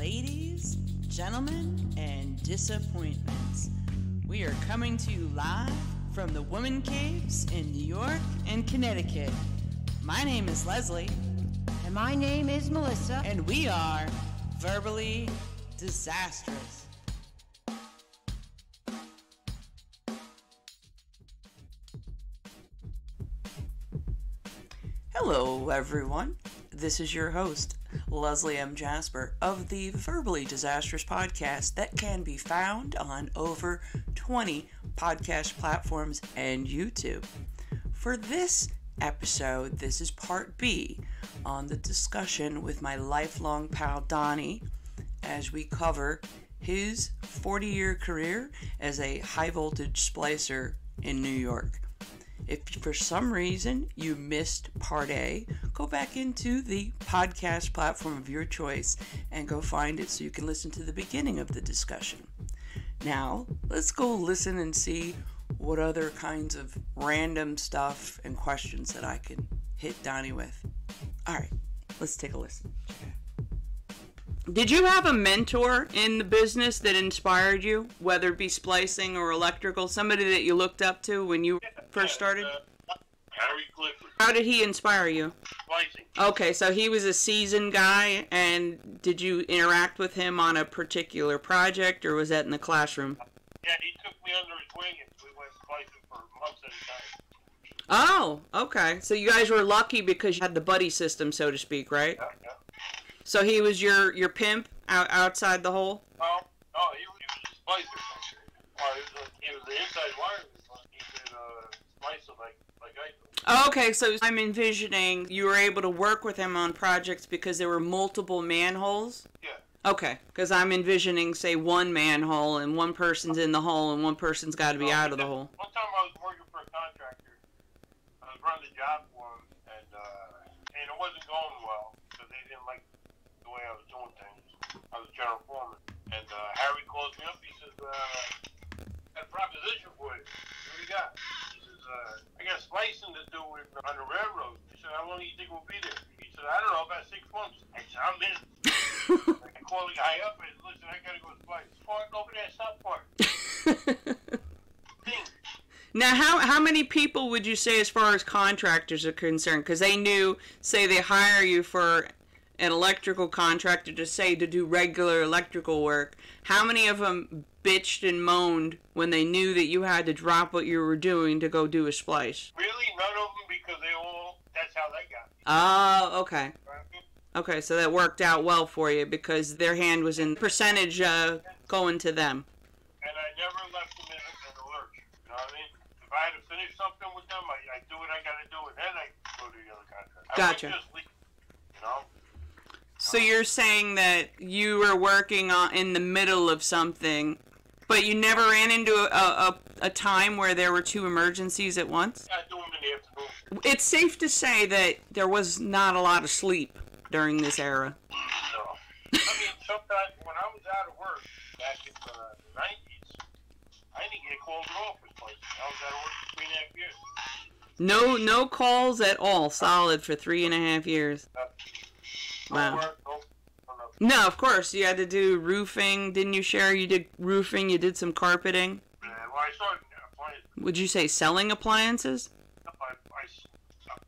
Ladies, gentlemen, and disappointments. We are coming to you live from the woman caves in New York and Connecticut. My name is Leslie. And my name is Melissa. And we are verbally disastrous. Hello, everyone. This is your host, Leslie M. Jasper, of the Verbally Disastrous podcast that can be found on over 20 podcast platforms and YouTube. For this episode, this is part B on the discussion with my lifelong pal Donny as we cover his 40-year career as a high-voltage splicer in New York. If for some reason you missed part A, go back into the podcast platform of your choice and go find it so you can listen to the beginning of the discussion. Now, let's go listen and see what other kinds of random stuff and questions that I can hit Donny with. Alright, let's take a listen. Did you have a mentor in the business that inspired you, whether it be splicing or electrical, somebody that you looked up to when you first started? Harry Clifford. How did he inspire you? Splicing. Okay, so he was a seasoned guy, and did you interact with him on a particular project, or was that in the classroom? Yeah, he took me under his wing, and we went splicing for months at a time. Oh, okay. So you guys were lucky because you had the buddy system, so to speak, right? Yeah. So he was your pimp outside the hole? No, he was a splicer. He was the inside wire. He did splicing like I do. Oh, okay, so I'm envisioning you were able to work with him on projects because there were multiple manholes? Yeah. Okay, because I'm envisioning, say, one manhole and one person's in the hole and one person's got to be out of the hole. One time I was working for a contractor. I was running the job for him, and it wasn't going well because they didn't like the way I was doing things. I was general foreman. And Harry calls me up. He says, I got a proposition for you. What do you got? He says, I got splicing to do on the railroad. He said, how long do you think we'll be there? He said, I don't know, about 6 months. I said, I'm in. I called the guy up and said, listen, I got to go splice. Park over there, stop park. Now, how many people would you say as far as contractors are concerned? Because they knew, say they hire you for an electrical contractor to do regular electrical work. How many of them bitched and moaned when they knew that you had to drop what you were doing to go do a splice? Really? None of them, because that's how they got me. Oh, okay. Okay, so that worked out well for you because their hand was in percentage going to them. And I never left them in the lurch. You know what I mean? If I had to finish something with them, I do what I got to do, and then I go to the other contract. Gotcha. I wouldn't just leave, you know? So you're saying that you were working in the middle of something, but you never ran into a time where there were two emergencies at once? I do them in the afternoon. It's safe to say that there was not a lot of sleep during this era. No. I mean, sometimes when I was out of work back in the 90s, I didn't get called at all for splicing. I was out of work for 3.5 years. No calls at all. Solid for 3.5 years. Wow. No, of course. You had to do roofing. Didn't you share? You did roofing. You did some carpeting. Yeah, well, I started appliances. Would you say selling appliances? I'm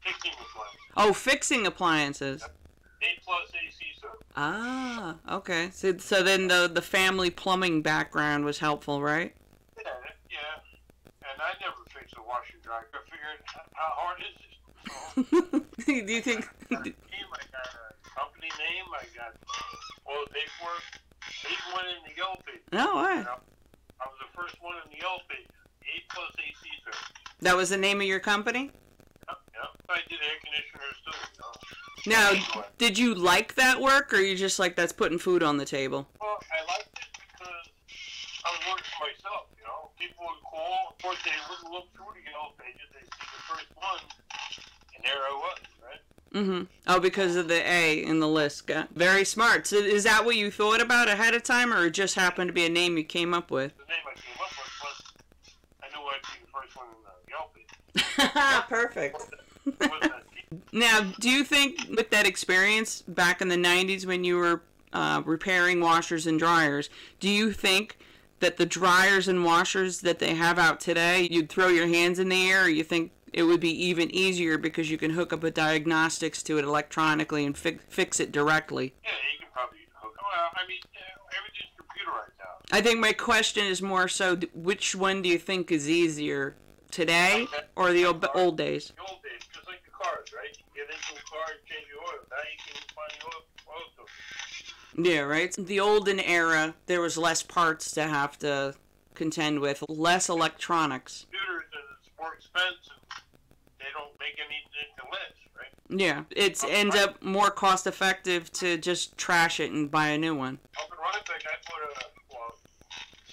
fixing appliances. Oh, fixing appliances. A+ AC, sir. Ah, okay. So then the family plumbing background was helpful, right? Yeah. And I never fixed a washer and dryer. I figured, how hard is this? Do you think... I got a company name. I got all the paperwork. I even went in the yellow paper. No way. You know? I was the first one in the yellow paper. A+ AC, sir. That was the name of your company? Yeah. I did air conditioners too, you know. Now, did you like that work, or you just like that's putting food on the table? Well, I liked it because I was working for myself, you know. People would call. Of course, they wouldn't look through the yellow pages. They'd see the first one, and there I was, right? Mm-hmm. Oh, because of the A in the list. Very smart. So is that what you thought about ahead of time, or it just happened to be a name you came up with? The name I came up with, plus I knew I'd be the first one in the yellow page. Perfect. Now, do you think with that experience back in the 90s when you were repairing washers and dryers, do you think that the dryers and washers that they have out today, you'd throw your hands in the air, or you think it would be even easier because you can hook up a diagnostics to it electronically and fix it directly? Yeah, you can probably hook up. Well, I mean, everything's computerized now. I think my question is more so, which one do you think is easier, today or the old days? The old days, just like the cars, right? You get into a car and change the oil. Now you can find the oil filter. Yeah, right? The olden era, there was less parts to have to contend with, less electronics. Computers, and it's more expensive. They don't make anything to less, right? Yeah, it ends up more cost effective to just trash it and buy a new one. Up in Rhinebeck, I put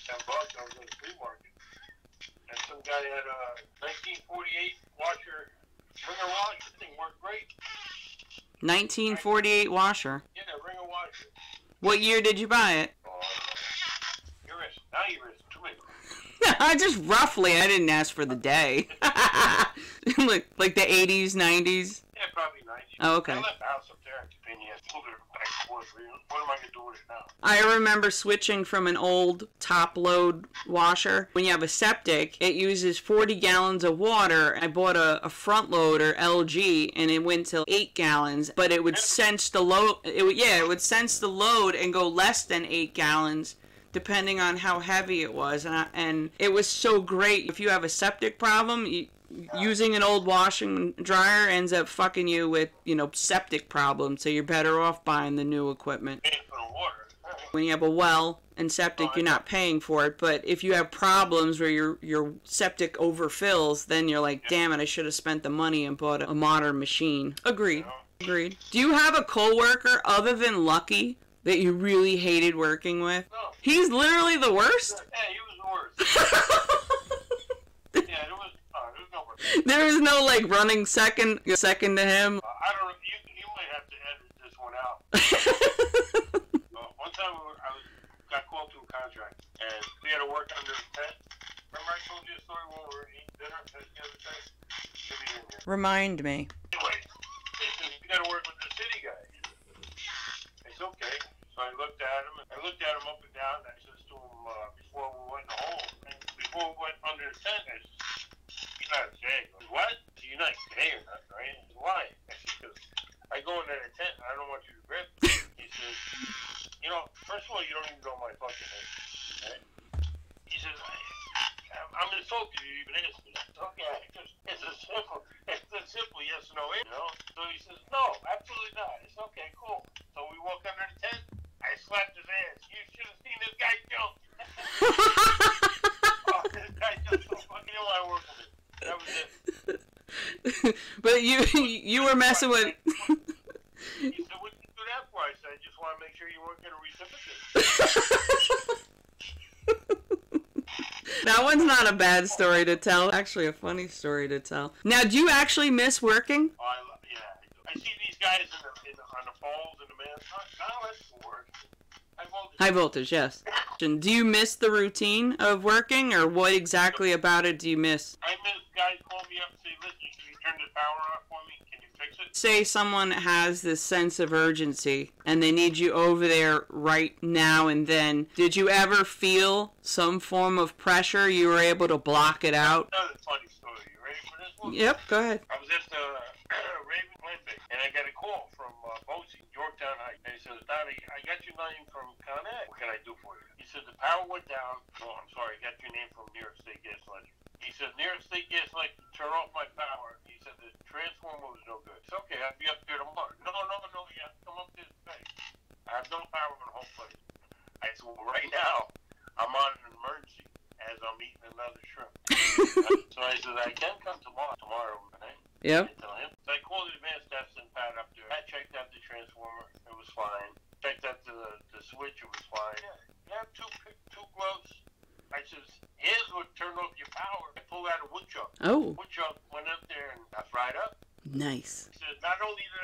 $10. I was in the flea market, and some guy had a 1948 washer, wringer washer. The thing worked great. 1948 washer. Yeah, wringer washer. What year did you buy it? Now you're too many. Just roughly. I didn't ask for the day. like the 80s, 90s? Yeah, probably 90s. Oh, okay. I left the house up there at Penny. I pulled it back and forth. What am I going to do with it now? I remember switching from an old top-load washer. When you have a septic, it uses 40 gallons of water. I bought a front-loader, LG, and it went to 8 gallons, but it would sense the load. It would sense the load and go less than 8 gallons, depending on how heavy it was. And it was so great. If you have a septic problem, using an old washing dryer ends up fucking you with, septic problems. So you're better off buying the new equipment. Paying for the water. When you have a well and septic, you're not paying for it. But if you have problems where your septic overfills, then you're like, damn it, I should have spent the money and bought a modern machine. Agreed. Agreed. Do you have a coworker other than Lucky that you really hated working with? No. He's literally the worst? Yeah, he was the worst. Yeah, there was no worse. There was no, running second to him? I don't know. You might have to edit this one out. One time I got called to a contract, and we had to work under a tent. Remember I told you a story when we were eating dinner at the other time? Should be in here. Remind me. Anyway, they said, you got to work with the city guy. I said, okay. So I looked at him up and down, and I said to him, before we went in the hole, before we went under the tent, I said, you're not gay. He goes, what? You're not gay or nothing, right? I said, why? I said, because I go in that tent, and I don't want you to grip me. He says, first of all, you don't even know my fucking name, right? He says, I'm insulted you even asked me. Okay, it's a simple yes or no, So he says, no, absolutely not. It's okay, cool. So we walk under the tent. I slapped his ass. You should have seen this guy jump. This guy jumped so fucking ill. I worked with him. That was it. But you were messing with. He said, what did you do that for? I said, I just want to make sure you weren't going to reciprocate. That one's not a bad story to tell. Actually, a funny story to tell. Now, do you actually miss working? I see these guys on the poles and the man. No, that's work. High voltage, yes. And do you miss the routine of working, or what exactly about it do you miss? I miss guys call me up and say, listen, can you turn the power off for me? Can you fix it? Say someone has this sense of urgency, and they need you over there right now and then. Did you ever feel some form of pressure? You were able to block it out? Another funny story. You ready for this one? Yep, go ahead. I was at the Raven Olympic, and I got a call from Bosie, Yorktown Heights. And he says, Donny, I got your name from Con Ed. What can I do for you? He said, the power went down. Oh, I'm sorry, I got your name from New York State Gas Legend. He said, New York State Gas Legend, turn off my power. He said, the transformer was no good. It's okay, I'll be up there tomorrow. No, you have to come up this day. I have no power in the whole place. I said, well, right now, I'm on an emergency as I'm eating another shrimp. So I said, I can come tomorrow, right? Yep. So I called the advanced testing pad up there. I checked out the transformer. It was fine. Checked out the switch. It was fine. Yeah, you have two gloves. I says, here's what turned off your power. I pulled out a wood chuck. Oh. Wood chuck went up there and I fried up. Nice. He says, not only did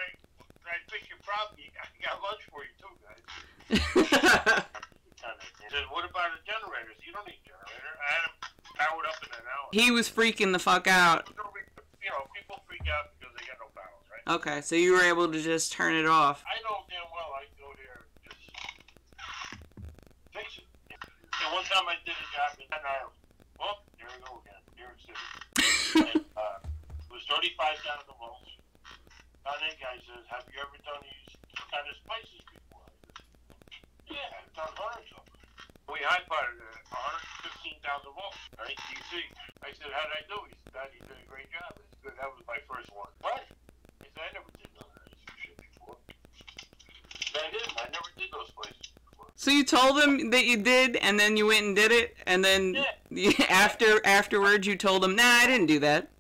I fix your problem, I got lunch for you too, guys. He said, what about the generators? You don't need a generator. I had them powered up in an hour. He was freaking the fuck out. People freak out because they got no power, right? Okay, so you were able to just turn it off. I know damn well I can go there and just time I did a job in Staten Island. Oh, there we go again. New York City. And, it was 35,000 volts. And that guy says, have you ever done these kind of spices before? Yeah, I've done hundreds of them. We high-potted 115,000 volts, right? DC. I said, how did I do? He said, Dad, you did a great job. I said, that was my first one. What? I said, I never did none of that shit before. I didn't. I never did those spices before. So you told him that you did, and then you went and did it, and then afterwards you told him, nah, I didn't do that.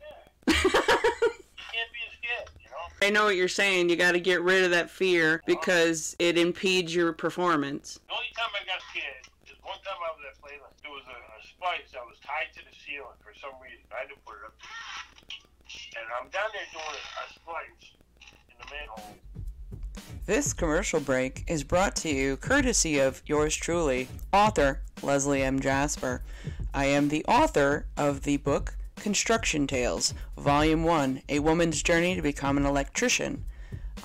Yeah. You can't be scared, you know? I know what you're saying. You got to get rid of that fear because it impedes your performance. The only time I got scared is one time I was at Playland. There was a spice that was tied to the ceiling for some reason. I didn't put it up there. And I'm down there doing a splice in the manhole. This commercial break is brought to you courtesy of yours truly, author Leslie M. Jasper. I am the author of the book Construction Tales, Volume 1, A Woman's Journey to Become an Electrician.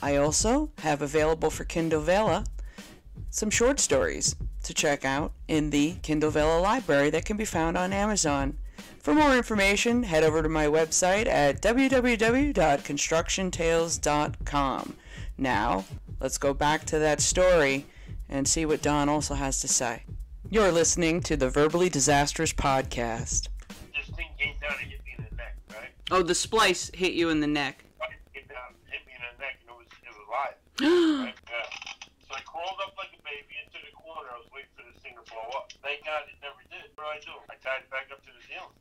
I also have available for Kindle Vella some short stories to check out in the Kindle Vella library that can be found on Amazon. For more information, head over to my website at www.constructiontales.com. Now, let's go back to that story and see what Don also has to say. You're listening to the Verbally Disastrous podcast. This thing came down and hit me in the neck, right? Oh, the splice hit you in the neck. It came down, hit me in the neck, and it was live. Right? Yeah. So I crawled up like a baby into the corner. I was waiting for this thing to blow up. Thank God it never did. What did I do? I tied it back up to the ceiling.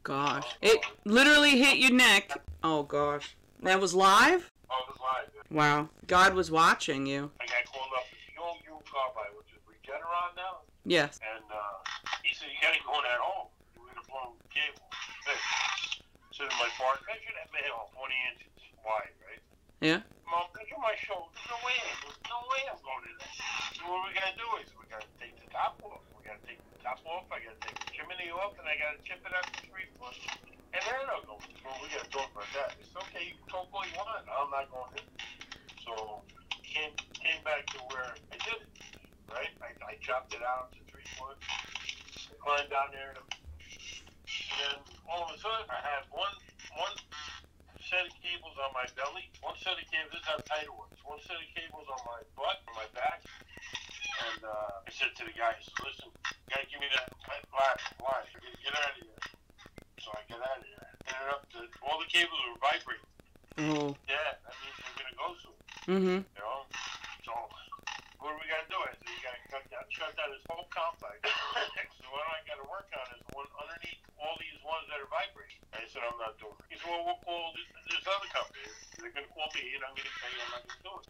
Gosh. It literally hit your neck. Oh, gosh. That was live? Oh, it was live. Yeah. Wow. God was watching you. I got called up to the old U carbide, which is Regeneron now. Yes. And he said, you got to go in that hole. You're going to blow cable. So my part, measure that manhole 20 inches wide, right? Yeah. Mom, measure my shoulder. There's no way I'm going in there. So what we got to do is we got to take the top off. We got to take the top off. I got to take the chimney off, and I got to chip it out to 3 foot. And then I'll go. Well, we got to talk about that. It's okay. You can talk all you want. I'm not going in. So came back to where I did it, right? I chopped it out to 3 foot. I climbed down there, and then all of a sudden I had one set of cables on my belly, one set of cables. This is how tight it was. One set of cables on my butt, on my back, and I said to the guy, "Listen, you gotta give me that line. Get out of here." So I get out of there. Ended up to all the cables were vibrating. Oh. Yeah, that means we're gonna go soon. Mm-hmm. You know? So what do we gotta do? I said, you gotta shut down this whole complex. So what I gotta work on is one underneath all these ones that are vibrating. I said, I'm not doing it. He said, well, we'll call this other company. They're gonna call me and I'm gonna pay you. I'm not gonna do it.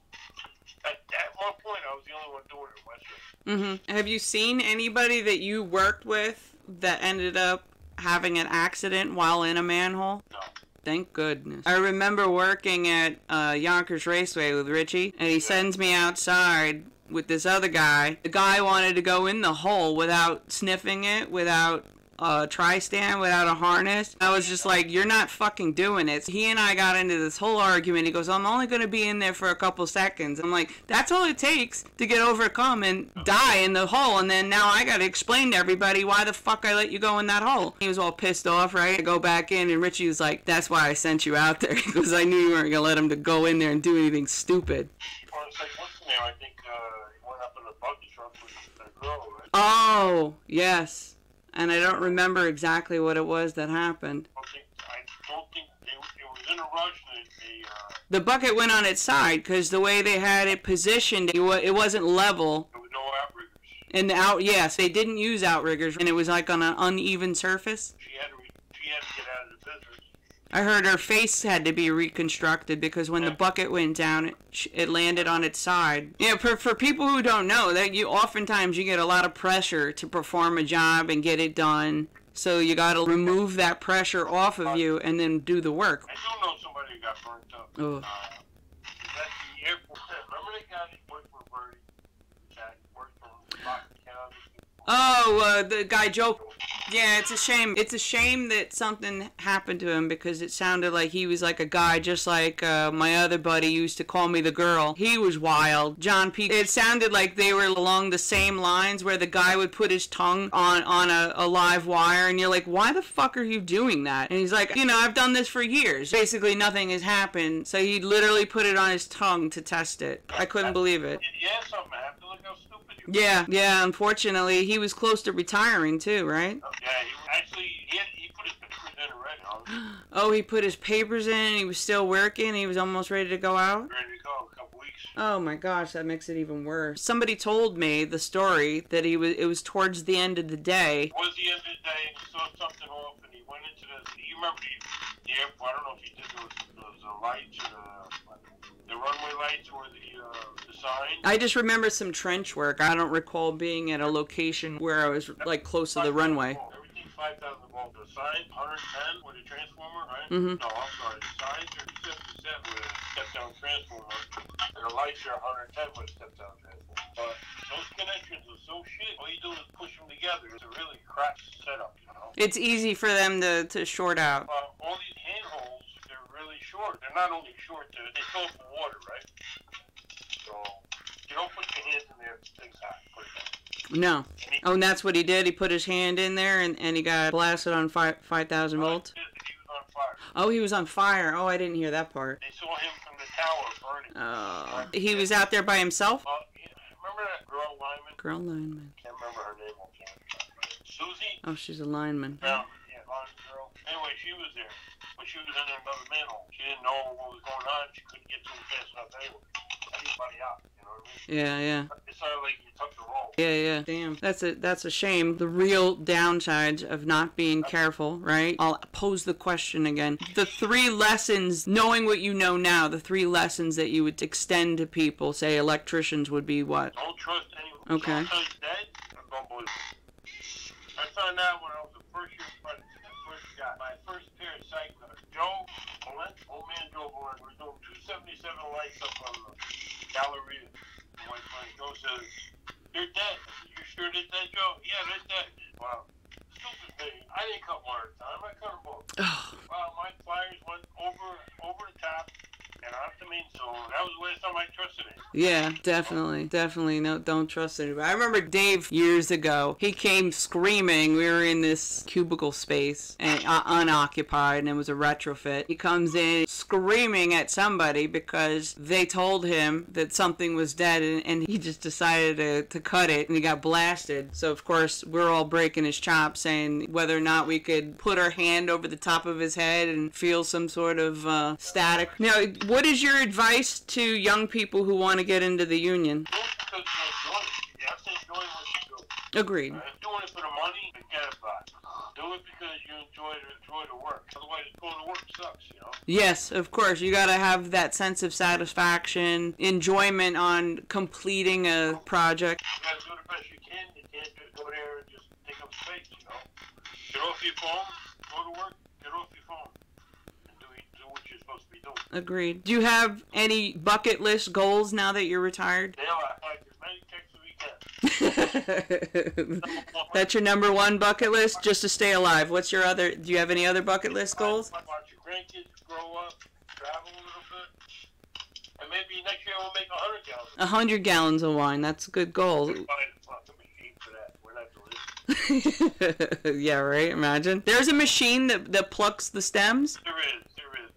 At one point, I was the only one doing it in Westchester. Mm-hmm. Have you seen anybody that you worked with that ended up having an accident while in a manhole? No. Thank goodness. I remember working at Yonkers Raceway with Richie, and he sends me outside with this other guy. The guy wanted to go in the hole without sniffing it, without a tri-stand, without a harness. I was just like, you're not fucking doing it. So he and I got into this whole argument. He goes, I'm only going to be in there for a couple seconds. I'm like, that's all it takes to get overcome and die in the hole. And then now I got to explain to everybody why the fuck I let you go in that hole. He was all pissed off, right? I go back in and Richie was like, that's why I sent you out there. Because I knew you weren't going to let him to go in there and do anything stupid. Well, it's like, what's the name? I think he went up in a buggy truck with a girl, right? Oh, yes. And I don't remember exactly what it was that happened. I don't think it was in a rush. The bucket went on its side because the way they had it positioned, it wasn't level. There was no outriggers. And yes, they didn't use outriggers, and it was like on an uneven surface. She had to get out of the business. I heard her face had to be reconstructed because when the bucket went down, it landed on its side. Yeah, for people who don't know, that oftentimes you get a lot of pressure to perform a job and get it done. So you got to remove that pressure off of you and then do the work. I do know somebody who got burnt up. Oh. That's the airport. Remember the guy that worked for Birdie? That worked for Westchester County? Oh, the guy Joe. Yeah, it's a shame. It's a shame that something happened to him because it sounded like he was like a guy just like my other buddy used to call me the girl. He was wild. John P. It sounded like they were along the same lines where the guy would put his tongue on a live wire and you're like, why the fuck are you doing that? And he's like, I've done this for years. Basically nothing has happened. So he literally put it on his tongue to test it. I couldn't believe it. Yeah, something happened. Look how stupid you were. Yeah, unfortunately, he was close to retiring too, right? Yeah, he put his papers in already. Oh, he put his papers in, he was still working, he was almost ready to go out? Ready to go, a couple weeks. Oh my gosh, that makes it even worse. Somebody told me the story that it was towards the end of the day. It was the end of the day, and he saw something off, and he went into you remember the airport, I don't know if he did those lights, the runway lights or the sign. I just remember some trench work. I don't recall being at a location where I was like close to the runway. Everything 5,000 volts. The sign 110 with a transformer, right? Mm-hmm. No, I'm sorry. The signs are 70% with a step-down transformer, and the lights are 110 with a step-down transformer. But those connections are so shit. All you do is push them together. It's a really crap setup, It's easy for them to short out. All these handholds, they're really short. They're not only short, they fill up with water, right? So you don't put your hands in there if things hot. Put it down. No. Oh, and that's what he did? He put his hand in there and he got blasted on 5,000 volts? He was on fire. Oh, he was on fire. Oh, I didn't hear that part. They saw him from the tower burning. He was out there by himself? Yeah. Remember that girl lineman? Girl lineman. Can't remember her name. Susie? Oh, she's a lineman. Yeah, line girl. Anyway, she was there. But she was in another manhole. She didn't know what was going on. She couldn't get to him fast enough anyway. Anybody out, you know what I mean? Yeah. It sounded like you took the roll. Yeah. Damn. That's a shame. The real downsides of not being careful, right? I'll pose the question again. The 3 lessons, knowing what you know now, the 3 lessons that you would extend to people, say electricians, would be what? Don't trust anyone. Okay. Don't tell you dead, don't believe it. I found out when I was a first year student, my first pair of cyclists, Joe Bullen, old man Joe Bullen, we're doing 277 lights up on the Galleria. My friend Joe says, they're dead. You sure they're dead, Joe? Yeah, they're dead. Wow. Stupid thing. I didn't cut one at a time. I cut them both. Wow, my pliers went over the top and off the main, so that was the last time I trusted it. Yeah, definitely. No, don't trust anybody. I remember Dave years ago. He came screaming. We were in this cubicle space and unoccupied, and it was a retrofit. He comes in screaming at somebody because they told him that something was dead, and he just decided to cut it, and he got blasted. So of course we're all breaking his chops, saying whether or not we could put our hand over the top of his head and feel some sort of static. Now, what is your advice to young people who want to get into the union? Do it because you enjoy it. You have to enjoy what you do. Agreed. Doing it for the money, forget about it. Do it because you enjoy the work. Otherwise, going to work sucks, Yes, of course. You got to have that sense of satisfaction, enjoyment on completing a project. You got to do the best you can. You can't just go there and just take up space, Get off your phone, go to work, get off your phone, and do what you're supposed to be doing. Agreed. Do you have any bucket list goals now that you're retired? Yeah, I like as many texts as we can. That's your number 1 bucket list, just to stay alive. What's your other? Do you have any other bucket list goals? Watch your grandkids grow up, travel a little bit, and maybe next year we'll make 100 gallons. 100 gallons of wine. That's a good goal. We're not the machine for that. We're not the list. Yeah, right. Imagine. There's a machine that plucks the stems. There is,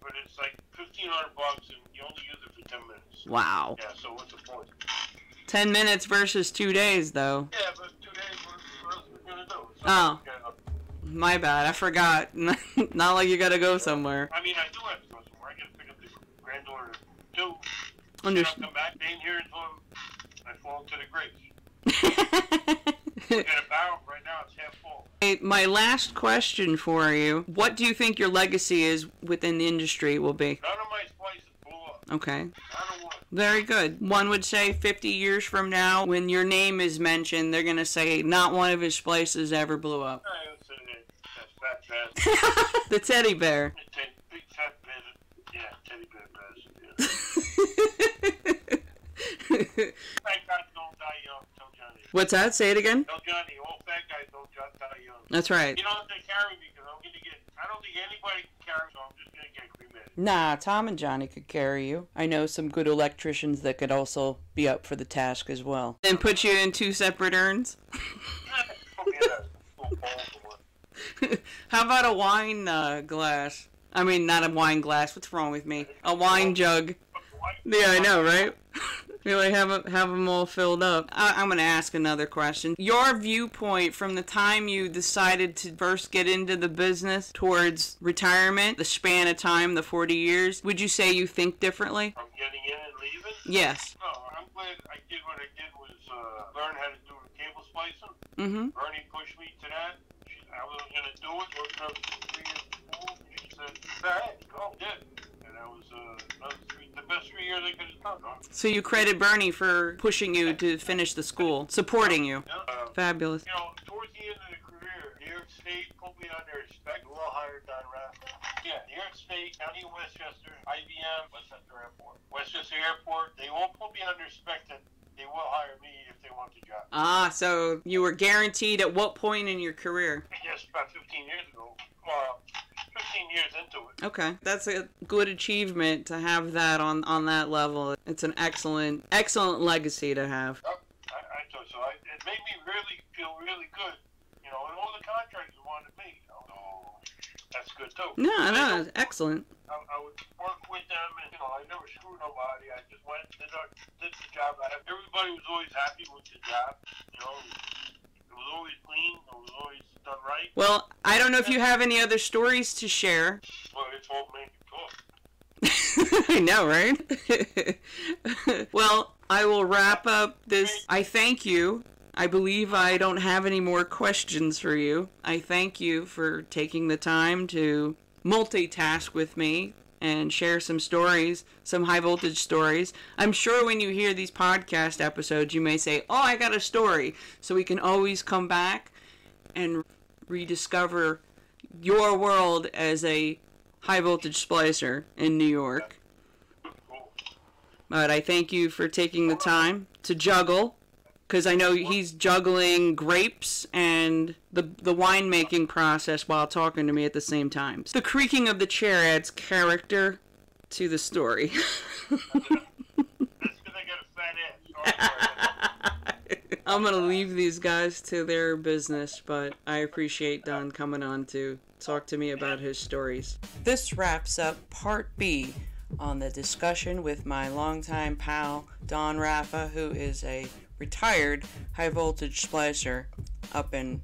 but it's like $1,500 and you only use it for 10 minutes. Wow. Yeah, so what's the point? 10 minutes versus 2 days, though. Yeah, but 2 days, what else are we going to do? Oh. My bad. I forgot. Not like you got to go somewhere. I mean, I do have to go somewhere. I got to pick up the granddaughter, too. Understood. Come back, stay in here until I fall into the grapes. We got a barrel right now, it's half full. Hey, my last question for you. What do you think your legacy is within the industry will be? None of my splices blew up. Okay. None of one. Very good. One would say 50 years from now, when your name is mentioned, they're going to say not one of his splices ever blew up. I would say that fat bastard. The teddy bear. Big fat bastard. Yeah, teddy bear bastard. Yeah. Fat guys don't die young. Tell Johnny. What's that? Say it again. Tell Johnny, all fat guys don't die young. That's right. You don't have to carry me because I'm gonna get. I don't think anybody can carry, so I'm just gonna get cremated. Nah, Tom and Johnny could carry you. I know some good electricians that could also be up for the task as well. And put you in 2 separate urns? How about a wine glass? I mean, not a wine glass. What's wrong with me? A wine jug. Yeah, I know, right? Really have them all filled up. I'm going to ask another question. Your viewpoint from the time you decided to first get into the business towards retirement, the span of time, the 40 years, would you say you think differently? From getting in and leaving? Yes. No, I'm glad I did what I did was learn how to do the cable splicing. Mm-hmm. Bernie pushed me to that. I wasn't going to do it. I was up 3 years old. She said, go ahead, go. Did. And that was the best 3 years I could have done. So you credit Bernie for pushing you to finish the school, supporting you. Yeah. Fabulous. You know, towards the end of the career, New York State put me on their respect. We'll hire Don Raffa. Yeah, New York State, County of Westchester, IBM, Westchester Airport. Westchester Airport, they won't put me on their respect that they will hire me if they want the job. Ah, so you were guaranteed at what point in your career? Yes, about 15 years ago. 15 years into it. Okay, that's a good achievement to have that on that level. It's an excellent legacy to have. I thought so. It made me really feel really good. You know, and all the contractors wanted me. You know, so that's good too. No, excellent. I would work with them, and you know, I never screwed nobody. I just went and did the job. Everybody was always happy with the job. You know, it was always clean. It was always done right. Well, I don't know if you have any other stories to share. Well, it's all made me talk. I know, right? Well, I will wrap up this. I thank you. I believe I don't have any more questions for you. I thank you for taking the time to multitask with me and share some stories, some high voltage stories. I'm sure when you hear these podcast episodes, you may say, oh, I got a story. So we can always come back and rediscover your world as a high voltage splicer in New York. But I thank you for taking the time to juggle, because I know he's juggling grapes and the winemaking process while talking to me at the same time. The creaking of the chair adds character to the story. That's because I got a fat ass. I'm going to leave these guys to their business, but I appreciate Don coming on to talk to me about his stories. This wraps up Part B on the discussion with my longtime pal, Don Raffa, who is a retired high voltage splicer up in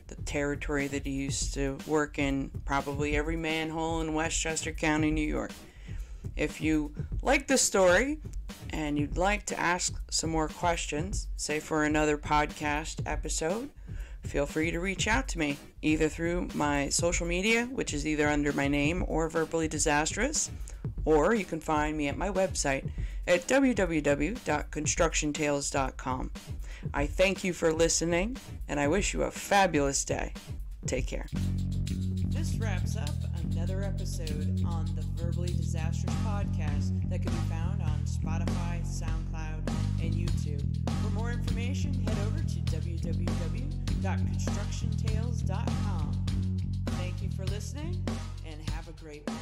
the territory that he used to work in, probably every manhole in Westchester County, New York. If you like the story and you'd like to ask some more questions, say for another podcast episode, feel free to reach out to me either through my social media, which is either under my name or Verbally Disastrous, or you can find me at my website at www.constructiontales.com. I thank you for listening, and I wish you a fabulous day. Take care. This wraps up another episode on the Verbally Disastrous podcast that can be found on Spotify, SoundCloud, and YouTube. For more information, head over to www.constructiontales.com. Thank you for listening, and have a great one.